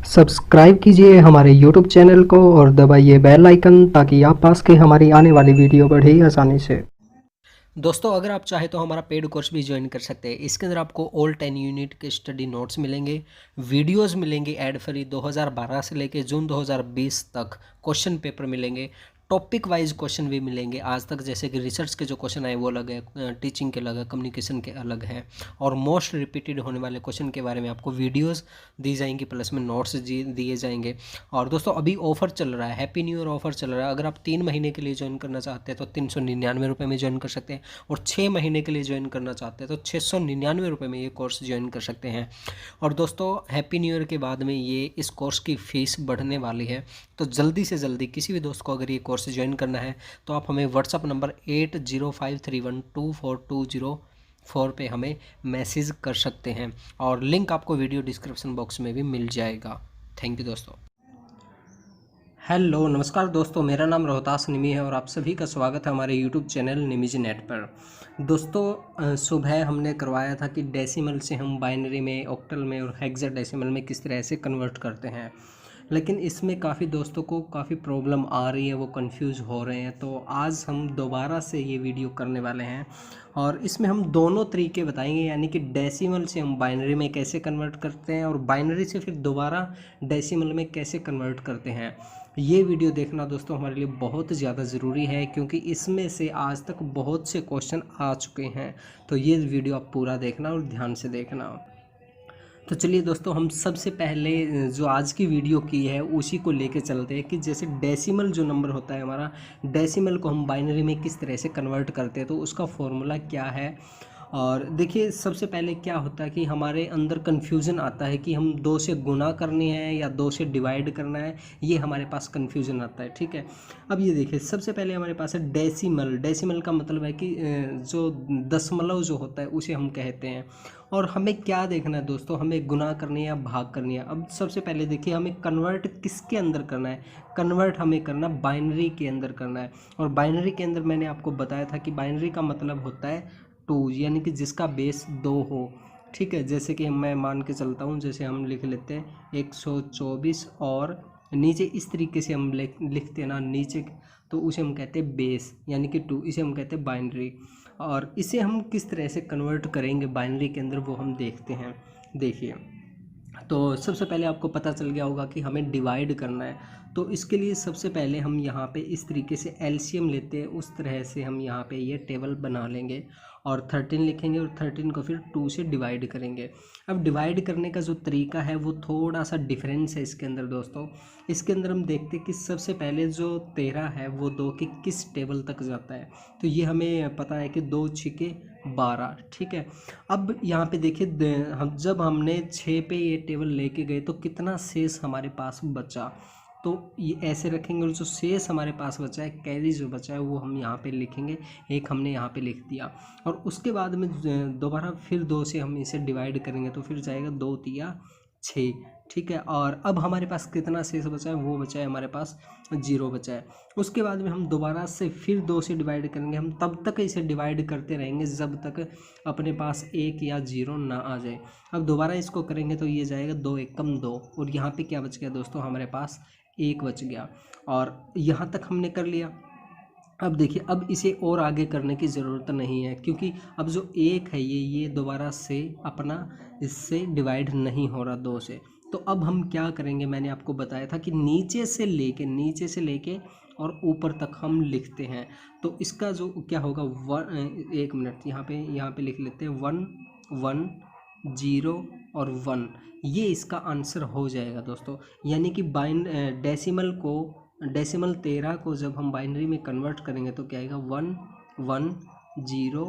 Subscribe कीजिए हमारे YouTube channel को और दबाइए बेल आइकन ताकि आप पास के हमारी आने वाली वीडियो बढ़े आसानी से। दोस्तों अगर आप चाहें तो हमारा पेड कोर्स भी ज्वाइन कर सकते हैं। इसके अंदर आपको ऑल 10 यूनिट के स्टडी नोट्स मिलेंगे, वीडियोस मिलेंगे एड फ्री, 2012 से लेके जून 2020 तक क्वेश्चन पेपर मिलेंगे, टॉपिक वाइज क्वेश्चन भी मिलेंगे आज तक, जैसे कि रिसर्च के जो क्वेश्चन आए वो अलग है, टीचिंग के अलग है, कम्युनिकेशन के अलग है, और मोस्ट रिपीटेड होने वाले क्वेश्चन के बारे में आपको वीडियोस दी जाएंगी, प्लस में नोट्स दिए जाएंगे। और दोस्तों अभी ऑफर चल रहा है, हैप्पी न्यू ईयर ऑफर चल रहा है। अगर आप 3 महीने के लिए ज्वाइन करना चाहते हैं तो 399 रुपये में ज्वाइन कर सकते हैं, और 6 महीने के लिए ज्वाइन करना चाहते हैं तो 699 रुपये में ये कोर्स ज्वाइन कर सकते हैं। और दोस्तों हैप्पी न्यू ईयर के बाद में ये इस कोर्स की फ़ीस बढ़ने वाली है, तो जल्दी से जल्दी किसी भी दोस्त को अगर ये कोर्स ज्वाइन करना है तो आप हमें व्हाट्सअप नंबर 8053124204 पे हमें मैसेज कर सकते हैं, और लिंक आपको वीडियो डिस्क्रिप्शन बॉक्स में भी मिल जाएगा। थैंक यू दोस्तों। हेलो नमस्कार दोस्तों, मेरा नाम रोहतास निमी है और आप सभी का स्वागत है हमारे यूट्यूब चैनल निमीजी नेट पर। दोस्तों सुबह हमने करवाया था कि डेसिमल से हम बाइनरी में, ऑक्टल में और हेक्साडेसिमल में किस तरह से कन्वर्ट करते हैं, लेकिन इसमें काफ़ी दोस्तों को काफ़ी प्रॉब्लम आ रही है, वो कंफ्यूज हो रहे हैं। तो आज हम दोबारा से ये वीडियो करने वाले हैं और इसमें हम दोनों तरीके बताएंगे, यानी कि डेसिमल से हम बाइनरी में कैसे कन्वर्ट करते हैं और बाइनरी से फिर दोबारा डेसिमल में कैसे कन्वर्ट करते हैं। ये वीडियो देखना दोस्तों हमारे लिए बहुत ज़्यादा ज़रूरी है, क्योंकि इसमें से आज तक बहुत से क्वेश्चन आ चुके हैं। तो ये वीडियो आप पूरा देखना और ध्यान से देखना। तो चलिए दोस्तों, हम सबसे पहले जो आज की वीडियो की है उसी को लेके चलते हैं कि जैसे डेसिमल जो नंबर होता है हमारा, डेसिमल को हम बाइनरी में किस तरह से कन्वर्ट करते हैं, तो उसका फॉर्मूला क्या है। और देखिए सबसे पहले क्या होता है कि हमारे अंदर कन्फ्यूज़न आता है कि हम 2 से गुना करनी है या 2 से डिवाइड करना है, ये हमारे पास कन्फ्यूज़न आता है। ठीक है, अब ये देखिए सबसे पहले हमारे पास है डेसिमल। डेसिमल का मतलब है कि जो दशमलव जो होता है उसे हम कहते हैं। और हमें क्या देखना है दोस्तों, हमें गुना करनी है या भाग करनी है। अब सबसे पहले देखिए हमें कन्वर्ट किसके अंदर करना है, कन्वर्ट हमें करना बाइनरी के अंदर करना है। और बाइनरी के अंदर मैंने आपको बताया था कि बाइनरी का मतलब होता है 2, यानी कि जिसका बेस 2 हो। ठीक है, जैसे कि मैं मान के चलता हूँ, जैसे हम लिख लेते हैं 124 और नीचे इस तरीके से हम लिखते हैं ना नीचे, तो उसे हम कहते हैं बेस यानी कि 2, इसे हम कहते हैं बाइनरी। और इसे हम किस तरह से कन्वर्ट करेंगे बाइनरी के अंदर वो हम देखते हैं। देखिए तो सबसे पहले आपको पता चल गया होगा कि हमें डिवाइड करना है, तो इसके लिए सबसे पहले हम यहाँ पे इस तरीके से एलसीएम लेते हैं, उस तरह से हम यहाँ पे ये टेबल बना लेंगे और 13 लिखेंगे और 13 को फिर 2 से डिवाइड करेंगे। अब डिवाइड करने का जो तरीका है वो थोड़ा सा डिफरेंस है इसके अंदर दोस्तों। इसके अंदर हम देखते हैं कि सबसे पहले जो 13 है वो 2 के किस टेबल तक जाता है, तो ये हमें पता है कि 2 छिके 12। ठीक है, अब यहाँ पे देखिए हम जब हमने 6 पे ये टेबल लेके गए तो कितना शेष हमारे पास बचा, तो ये ऐसे रखेंगे और जो शेष हमारे पास बचा है, कैरी जो बचा है वो हम यहाँ पे लिखेंगे। एक हमने यहाँ पे लिख दिया और उसके बाद में दोबारा फिर 2 से हम इसे डिवाइड करेंगे तो फिर जाएगा 2 तिया 6। ठीक है, और अब हमारे पास कितना शेष बचा है, वो बचा है हमारे पास 0 बचा है। उसके बाद में हम दोबारा से फिर 2 से डिवाइड करेंगे। हम तब तक इसे डिवाइड करते रहेंगे जब तक अपने पास 1 या 0 ना आ जाए। अब दोबारा इसको करेंगे तो ये जाएगा 2 एकम 2, और यहाँ पे क्या बच गया दोस्तों, हमारे पास 1 बच गया। और यहाँ तक हमने कर लिया। अब देखिए अब इसे और आगे करने की ज़रूरत नहीं है, क्योंकि अब जो 1 है ये दोबारा से अपना इससे डिवाइड नहीं हो रहा 2 से। तो अब हम क्या करेंगे, मैंने आपको बताया था कि नीचे से लेके और ऊपर तक हम लिखते हैं। तो इसका जो क्या होगा, 1 मिनट यहाँ पे लिख लेते हैं 1 1 0 और 1, ये इसका आंसर हो जाएगा दोस्तों। यानी कि डेसिमल 13 को जब हम बाइनरी में कन्वर्ट करेंगे तो क्या आएगा, 1 1 0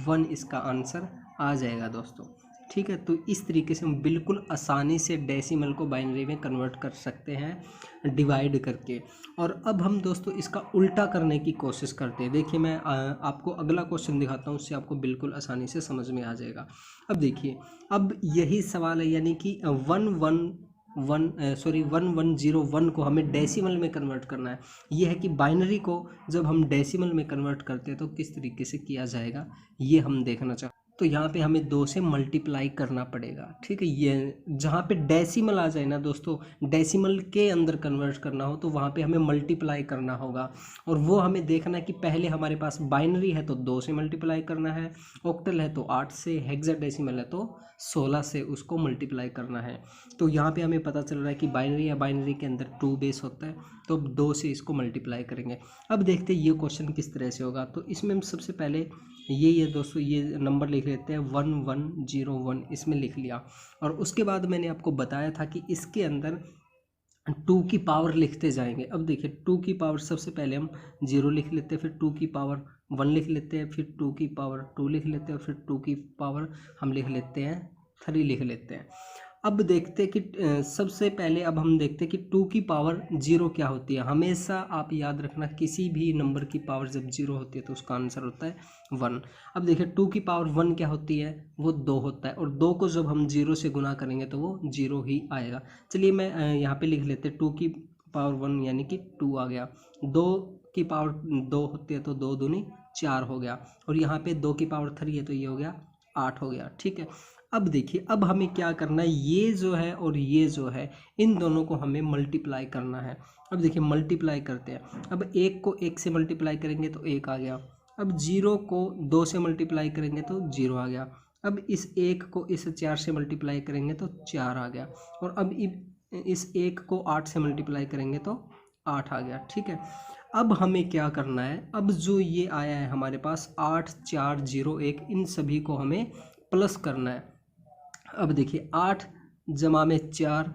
1 इसका आंसर आ जाएगा दोस्तों। ठीक है, तो इस तरीके से हम बिल्कुल आसानी से डेसिमल को बाइनरी में कन्वर्ट कर सकते हैं डिवाइड करके। और अब हम दोस्तों इसका उल्टा करने की कोशिश करते हैं। देखिए मैं आपको अगला क्वेश्चन दिखाता हूँ, उससे आपको बिल्कुल आसानी से समझ में आ जाएगा। अब देखिए अब यही सवाल है, यानी कि 1101 को हमें डेसिमल में कन्वर्ट करना है। ये है कि बाइनरी को जब हम डेसिमल में कन्वर्ट करते हैं तो किस तरीके से किया जाएगा, ये हम देखना चाहते हैं। तो यहाँ पे हमें 2 से मल्टीप्लाई करना पड़ेगा। ठीक है, ये जहाँ पे डेसिमल आ जाए ना दोस्तों, डेसिमल के अंदर कन्वर्ट करना हो तो वहाँ पे हमें मल्टीप्लाई करना होगा। और वो हमें देखना है कि पहले हमारे पास बाइनरी है तो 2 से मल्टीप्लाई करना है, ऑक्टल है तो 8 से, हेक्साडेसिमल है तो 16 से उसको मल्टीप्लाई करना है। तो यहाँ पे हमें पता चल रहा है कि बाइनरी या बाइनरी के अंदर 2 बेस होता है, तो अब 2 से इसको मल्टीप्लाई करेंगे। अब देखते हैं ये क्वेश्चन किस तरह से होगा। तो इसमें हम सबसे पहले ये दोस्तों ये नंबर लिख लेते हैं 1101, इसमें लिख लिया। और उसके बाद मैंने आपको बताया था कि इसके अंदर 2 की पावर लिखते जाएंगे। अब देखिए 2 की पावर सबसे पहले हम 0 लिख लेते हैं, फिर 2 की पावर 1 लिख लेते हैं, फिर 2 की पावर 2 लिख लेते हैं, फिर 2 की पावर हम लिख लेते हैं 3 लिख लेते हैं। अब देखते हैं कि सबसे पहले अब हम देखते हैं कि 2 की पावर 0 क्या होती है। हमेशा आप याद रखना किसी भी नंबर की पावर जब 0 होती है तो उसका आंसर होता है 1। अब देखिए 2 की पावर 1 क्या होती है, वो 2 होता है, और 2 को जब हम 0 से गुना करेंगे तो वो 0 ही आएगा। चलिए मैं यहाँ पे लिख लेते हैं 2 की पावर 1 यानी कि 2 आ गया। 2 की पावर 2 होती है तो 2 दूनी 4 हो गया, और यहाँ पे 2 की पावर 3 है तो ये हो गया 8 हो गया। ठीक है, अब देखिए अब हमें क्या करना है, ये जो है और ये जो है इन दोनों को हमें मल्टीप्लाई करना है। अब देखिए मल्टीप्लाई करते हैं। अब 1 को 1 से मल्टीप्लाई करेंगे तो 1 आ गया। अब 0 को 2 से मल्टीप्लाई करेंगे तो 0 आ गया। अब इस 1 को इस 4 से मल्टीप्लाई करेंगे तो 4 आ गया। और अब इस 1 को 8 से मल्टीप्लाई करेंगे तो 8 आ गया। ठीक है, अब हमें क्या करना है, अब जो ये आया है हमारे पास 8 4 0 1, इन सभी को हमें प्लस करना है। अब देखिए 8 जमा में 4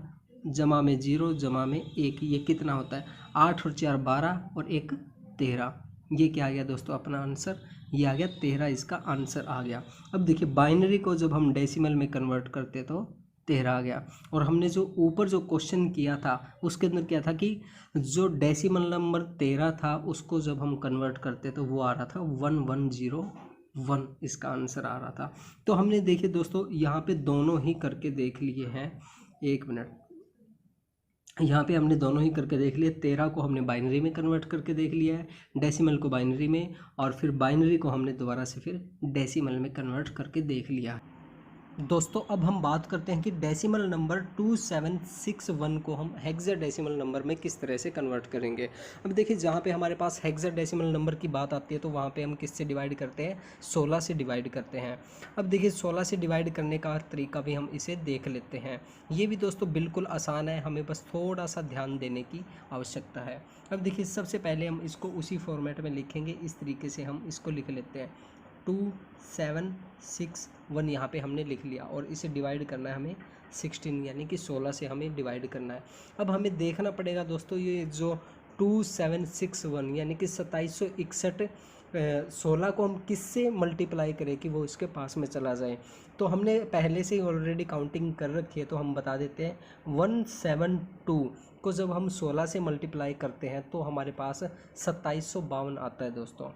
जमा में 0 जमा में 1, ये कितना होता है, 8 और 4 12 और 1 13। ये क्या आ गया दोस्तों अपना आंसर, ये आ गया 13, इसका आंसर आ गया। अब देखिए बाइनरी को जब हम डेसिमल में कन्वर्ट करते तो 13 आ गया। और हमने जो ऊपर जो क्वेश्चन किया था उसके अंदर क्या था कि जो डेसिमल नंबर 13 था उसको जब हम कन्वर्ट करते तो वो आ रहा था 1101, इसका आंसर आ रहा था। तो हमने देखिए दोस्तों यहाँ पे दोनों ही करके देख लिए हैं। एक मिनट, यहाँ पे हमने दोनों ही करके देख लिए। 13 को हमने बाइनरी में कन्वर्ट करके देख लिया है, डेसिमल को बाइनरी में, और फिर बाइनरी को हमने दोबारा से फिर डेसिमल में कन्वर्ट करके देख लिया है। दोस्तों अब हम बात करते हैं कि डेसिमल नंबर 2761 को हम हेक्साडेसिमल नंबर में किस तरह से कन्वर्ट करेंगे। अब देखिए जहाँ पे हमारे पास हेक्साडेसिमल नंबर की बात आती है तो वहाँ पे हम किससे डिवाइड करते हैं, 16 से डिवाइड करते हैं। अब देखिए 16 से डिवाइड करने का तरीका भी हम इसे देख लेते हैं। ये भी दोस्तों बिल्कुल आसान है, हमें बस थोड़ा सा ध्यान देने की आवश्यकता है। अब देखिए सबसे पहले हम इसको उसी फॉर्मेट में लिखेंगे, इस तरीके से हम इसको लिख लेते हैं 2761, यहाँ पे हमने लिख लिया, और इसे डिवाइड करना है हमें 16 यानी कि 16 से हमें डिवाइड करना है। अब हमें देखना पड़ेगा दोस्तों ये जो 2761 यानी कि 2761, 16 को हम किससे मल्टीप्लाई करें कि वो इसके पास में चला जाए। तो हमने पहले से ही ऑलरेडी काउंटिंग कर रखी है, तो हम बता देते हैं 172 को जब हम 16 से मल्टीप्लाई करते हैं तो हमारे पास 2752 आता है दोस्तों।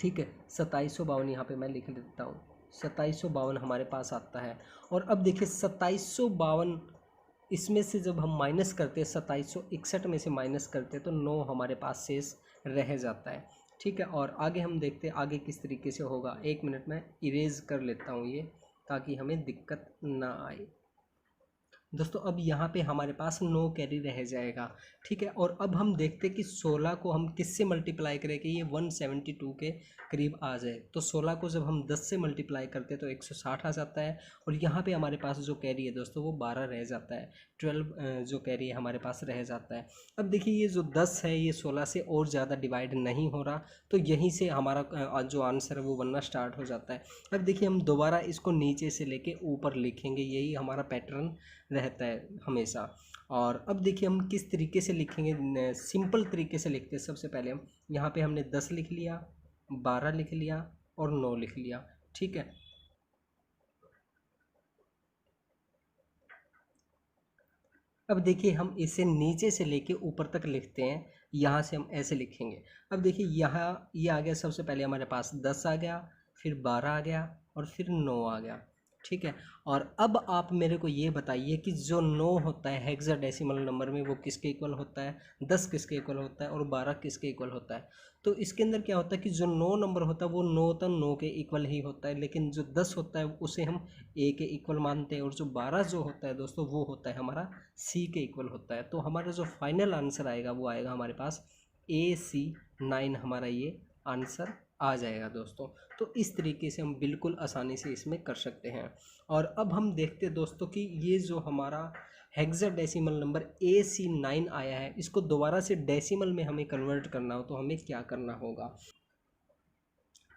ठीक है, 2752 यहाँ पे मैं लिख देता हूँ, 2752 हमारे पास आता है। और अब देखिए 2752 इसमें से जब हम माइनस करते हैं, 2761 में से माइनस करते हैं तो 9 हमारे पास शेष रह जाता है। ठीक है, और आगे हम देखते हैं आगे किस तरीके से होगा। एक मिनट में इरेज कर लेता हूँ ये, ताकि हमें दिक्कत ना आए। दोस्तों अब यहाँ पे हमारे पास 9 कैरी रह जाएगा। ठीक है, और अब हम देखते हैं कि 16 को हम किससे मल्टीप्लाई करें कि ये 172 के करीब आ जाए। तो 16 को जब हम 10 से मल्टीप्लाई करते हैं तो 160 आ जाता है, और यहाँ पे हमारे पास जो कैरी है दोस्तों वो 12 रह जाता है, 12 जो कैरी है हमारे पास रह जाता है। अब देखिए ये जो 10 है ये 16 से और ज़्यादा डिवाइड नहीं हो रहा, तो यहीं से हमारा जो आंसर है वो बनना स्टार्ट हो जाता है। अब देखिए हम दोबारा इसको नीचे से लेके ऊपर लिखेंगे, यही हमारा पैटर्न रहता है हमेशा। और अब देखिए हम किस तरीके से लिखेंगे, सिंपल तरीके से लिखते हैं। सबसे पहले हम यहाँ पे हमने 10 लिख लिया, 12 लिख लिया और 9 लिख लिया। ठीक है, अब देखिए हम इसे नीचे से लेके ऊपर तक लिखते हैं, यहाँ से हम ऐसे लिखेंगे। अब देखिए यहाँ ये आ गया, सबसे पहले हमारे पास 10 आ गया, फिर 12 आ गया और फिर 9 आ गया। ठीक है। और अब आप मेरे को ये बताइए कि जो 9 होता है हेक्साडेसिमल नंबर में वो किसके इक्वल होता है, 10 किसके इक्वल होता है और 12 किसके इक्वल होता है। तो इसके अंदर क्या होता है कि जो 9 नंबर होता है वो 9 तो 9 के इक्वल ही होता है, लेकिन जो 10 होता है उसे हम ए के इक्वल मानते हैं, और जो 12 जो होता है दोस्तों वो होता है हमारा सी के इक्वल होता है। तो हमारा जो फाइनल आंसर आएगा वो आएगा हमारे पास AC9, हमारा ये आंसर आ जाएगा दोस्तों। तो इस तरीके से हम बिल्कुल आसानी से इसमें कर सकते हैं। और अब हम देखते हैं दोस्तों कि ये जो हमारा हेक्साडेसिमल नंबर AC9 आया है, इसको दोबारा से डेसिमल में हमें कन्वर्ट करना हो तो हमें क्या करना होगा।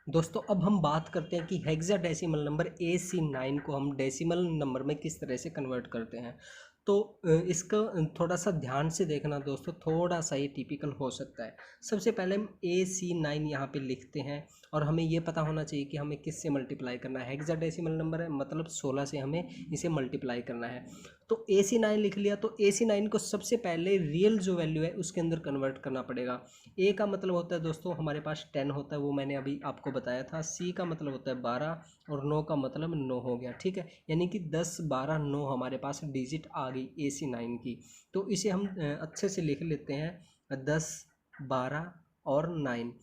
दोस्तों अब हम बात करते हैं कि हेक्साडेसिमल नंबर AC9 को हम डेसिमल नंबर में किस तरह से कन्वर्ट करते हैं। तो इसका थोड़ा सा ध्यान से देखना दोस्तों, थोड़ा सा ये टिपिकल हो सकता है। सबसे पहले हम AC9 यहाँ पे लिखते हैं, और हमें ये पता होना चाहिए कि हमें किस से मल्टीप्लाई करना है। हेक्साडेसिमल नंबर है मतलब 16 से हमें इसे मल्टीप्लाई करना है। तो AC9 लिख लिया, तो AC9 को सबसे पहले रियल जो वैल्यू है उसके अंदर कन्वर्ट करना पड़ेगा। ए का मतलब होता है दोस्तों हमारे पास 10 होता है, वो मैंने अभी आपको बताया था। सी का मतलब होता है 12, और 9 का मतलब 9 हो गया, ठीक है। यानी कि 10 12 9 हमारे पास डिजिट आ गई AC9 की। तो इसे हम अच्छे से लिख लेते हैं 10 12 और 9।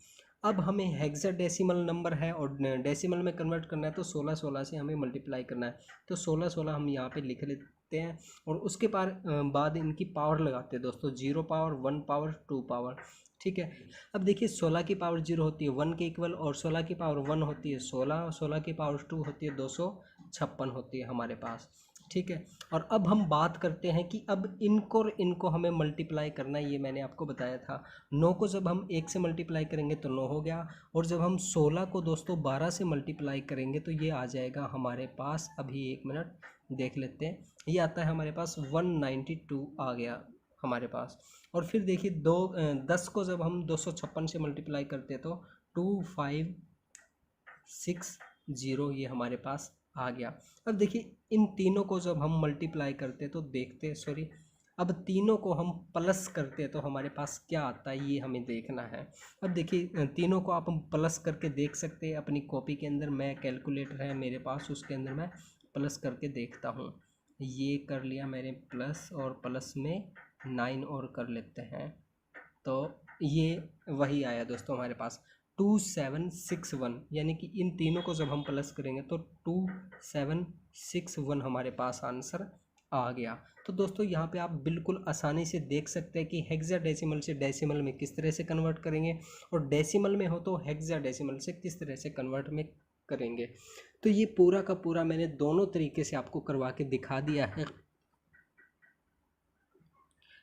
अब हमें हेक्साडेसिमल नंबर है और डेसिमल में कन्वर्ट करना है, तो 16 16 से हमें मल्टीप्लाई करना है। तो 16 16 हम यहाँ पे लिख लेते हैं, और उसके बाद इनकी पावर लगाते हैं दोस्तों, 0 पावर 1 पावर 2 पावर, ठीक है। अब देखिए 16 की पावर 0 होती है 1 के इक्वल, और 16 की पावर 1 होती है 16, 16 की पावर 2 होती है 256 होती है हमारे पास, ठीक है। और अब हम बात करते हैं कि अब इनको और इनको हमें मल्टीप्लाई करना है, ये मैंने आपको बताया था। 9 को जब हम 1 से मल्टीप्लाई करेंगे तो 9 हो गया, और जब हम 16 को दोस्तों 12 से मल्टीप्लाई करेंगे तो ये आ जाएगा हमारे पास, अभी 1 मिनट देख लेते हैं, ये आता है हमारे पास 192 आ गया हमारे पास। और फिर देखिए 10 को जब हम 256 से मल्टीप्लाई करते हैं तो 2560 ये हमारे पास आ गया। अब देखिए इन तीनों को जब हम मल्टीप्लाई करते हैं तो देखते हैं, सॉरी, अब तीनों को हम प्लस करते हैं तो हमारे पास क्या आता है ये हमें देखना है। अब देखिए तीनों को आप हम प्लस करके देख सकते हैं अपनी कॉपी के अंदर, मैं कैलकुलेटर है मेरे पास उसके अंदर मैं प्लस करके देखता हूँ। ये कर लिया मैंने प्लस, और प्लस में 9 और कर लेते हैं, तो ये वही आया दोस्तों हमारे पास 2761। यानी कि इन तीनों को जब हम प्लस करेंगे तो 2761 हमारे पास आंसर आ गया। तो दोस्तों यहाँ पे आप बिल्कुल आसानी से देख सकते हैं कि हेक्साडेसिमल से डेसिमल में किस तरह से कन्वर्ट करेंगे, और डेसिमल में हो तो हेक्साडेसिमल से किस तरह से कन्वर्ट में करेंगे। तो ये पूरा का पूरा मैंने दोनों तरीके से आपको करवा के दिखा दिया है।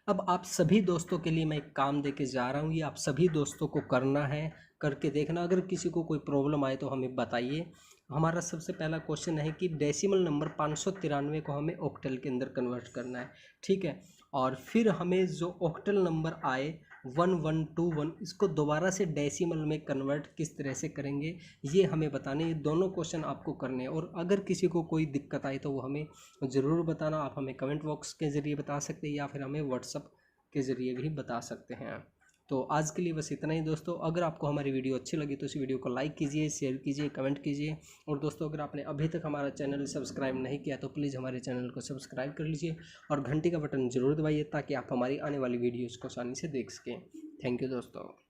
अब आप सभी दोस्तों के लिए मैं एक काम देके जा रहा हूँ, ये आप सभी दोस्तों को करना है, करके देखना। अगर किसी को कोई प्रॉब्लम आए तो हमें बताइए। हमारा सबसे पहला क्वेश्चन है कि डेसिमल नंबर 593 को हमें ऑक्टल के अंदर कन्वर्ट करना है, ठीक है। और फिर हमें जो ऑक्टल नंबर आए 1121, इसको दोबारा से डेसिमल में कन्वर्ट किस तरह से करेंगे ये हमें बताने, ये दोनों क्वेश्चन आपको करने हैं। और अगर किसी को कोई दिक्कत आई तो वो हमें ज़रूर बताना, आप हमें कमेंट बॉक्स के ज़रिए बता सकते हैं या फिर हमें व्हाट्सअप के ज़रिए भी बता सकते हैं। तो आज के लिए बस इतना ही दोस्तों। अगर आपको हमारी वीडियो अच्छी लगी तो इस वीडियो को लाइक कीजिए, शेयर कीजिए, कमेंट कीजिए। और दोस्तों अगर आपने अभी तक हमारा चैनल सब्सक्राइब नहीं किया तो प्लीज़ हमारे चैनल को सब्सक्राइब कर लीजिए, और घंटी का बटन ज़रूर दबाइए ताकि आप हमारी आने वाली वीडियोज़ को आसानी से देख सकें। थैंक यू दोस्तों।